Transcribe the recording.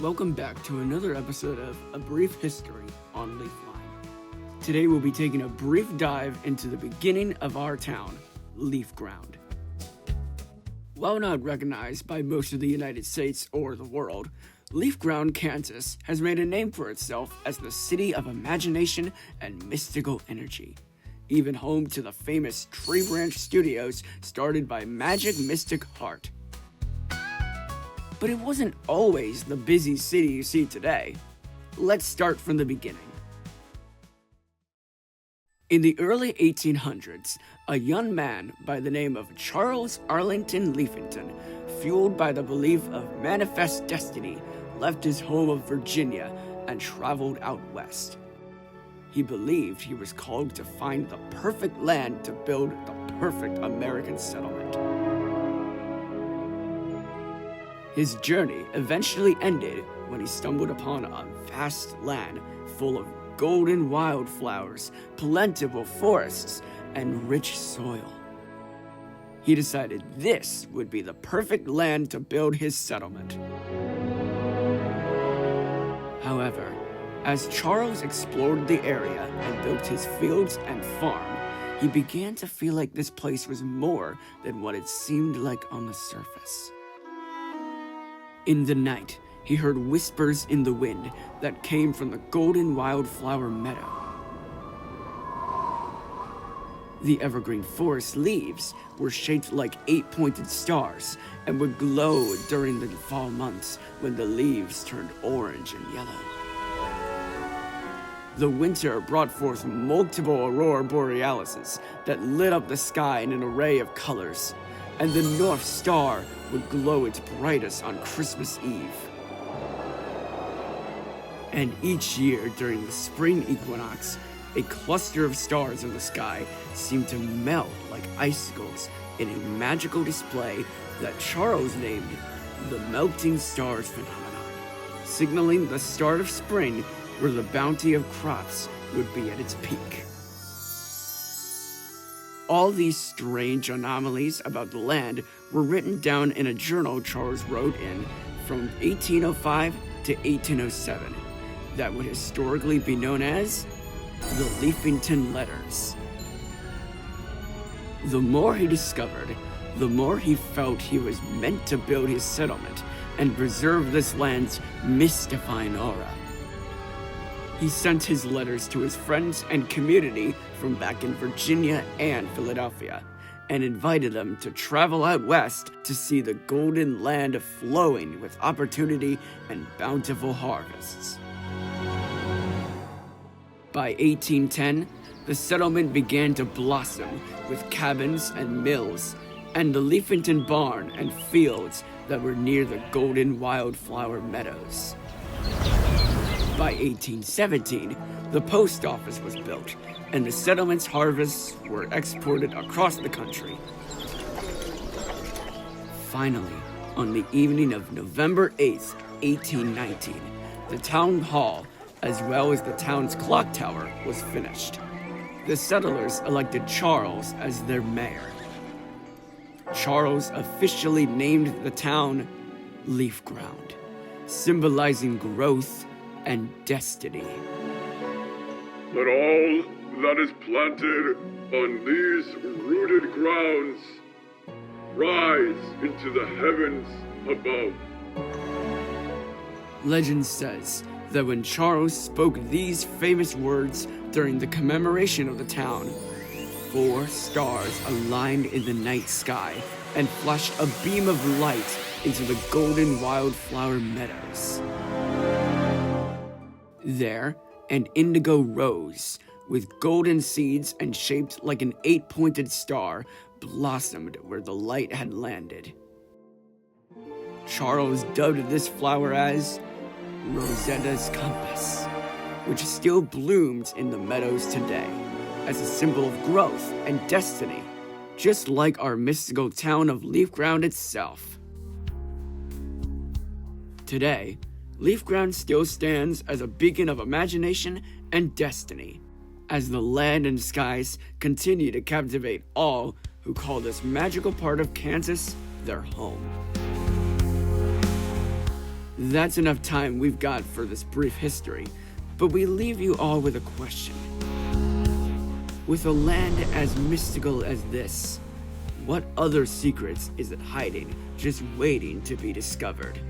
Welcome back to another episode of A Brief History on Leafground. Today we'll be taking a brief dive into the beginning of our town, Leafground. While not recognized by most of the United States or the world, Leafground, Kansas has made a name for itself as the city of imagination and mystical energy, even home to the famous Tree Branch Studios started by Magic Mystic Heart. But it wasn't always the busy city you see today. Let's start from the beginning. In the early 1800s, a young man by the name of Charles Arlington Leafington, fueled by the belief of manifest destiny, left his home of Virginia and traveled out west. He believed he was called to find the perfect land to build the perfect American settlement. His journey eventually ended when he stumbled upon a vast land full of golden wildflowers, plentiful forests, and rich soil. He decided this would be the perfect land to build his settlement. However, as Charles explored the area and built his fields and farm, he began to feel like this place was more than what it seemed like on the surface. In the night, he heard whispers in the wind that came from the golden wildflower meadow. The evergreen forest leaves were shaped like 8-pointed stars and would glow during the fall months when the leaves turned orange and yellow. The winter brought forth multiple aurora borealises that lit up the sky in an array of colors, and the North Star would glow its brightest on Christmas Eve. And each year during the spring equinox, a cluster of stars in the sky seemed to melt like icicles in a magical display that Charles named the Melting Stars Phenomenon, signaling the start of spring where the bounty of crops would be at its peak. All these strange anomalies about the land were written down in a journal Charles wrote in from 1805 to 1807 that would historically be known as the Leafington Letters. The more he discovered, the more he felt he was meant to build his settlement and preserve this land's mystifying aura. He sent his letters to his friends and community from back in Virginia and Philadelphia, and invited them to travel out west to see the golden land flowing with opportunity and bountiful harvests. By 1810, the settlement began to blossom with cabins and mills, and the Leafington barn and fields that were near the golden wildflower meadows. By 1817, the post office was built, and the settlement's harvests were exported across the country. Finally, on the evening of November 8th, 1819, the town hall, as well as the town's clock tower, was finished. The settlers elected Charles as their mayor. Charles officially named the town Leafground, symbolizing growth and destiny. Let all that is planted on these rooted grounds rise into the heavens above. Legend says that when Charles spoke these famous words during the commemoration of the town, 4 stars aligned in the night sky and flashed a beam of light into the golden wildflower meadows. There, an indigo rose, with golden seeds and shaped like an 8-pointed star, blossomed where the light had landed. Charles dubbed this flower as Rosetta's Compass, which still blooms in the meadows today, as a symbol of growth and destiny, just like our mystical town of Leafground itself. Today, Leafground still stands as a beacon of imagination and destiny, as the land and skies continue to captivate all who call this magical part of Kansas their home. That's enough time we've got for this brief history, but we leave you all with a question. With a land as mystical as this, what other secrets is it hiding, just waiting to be discovered?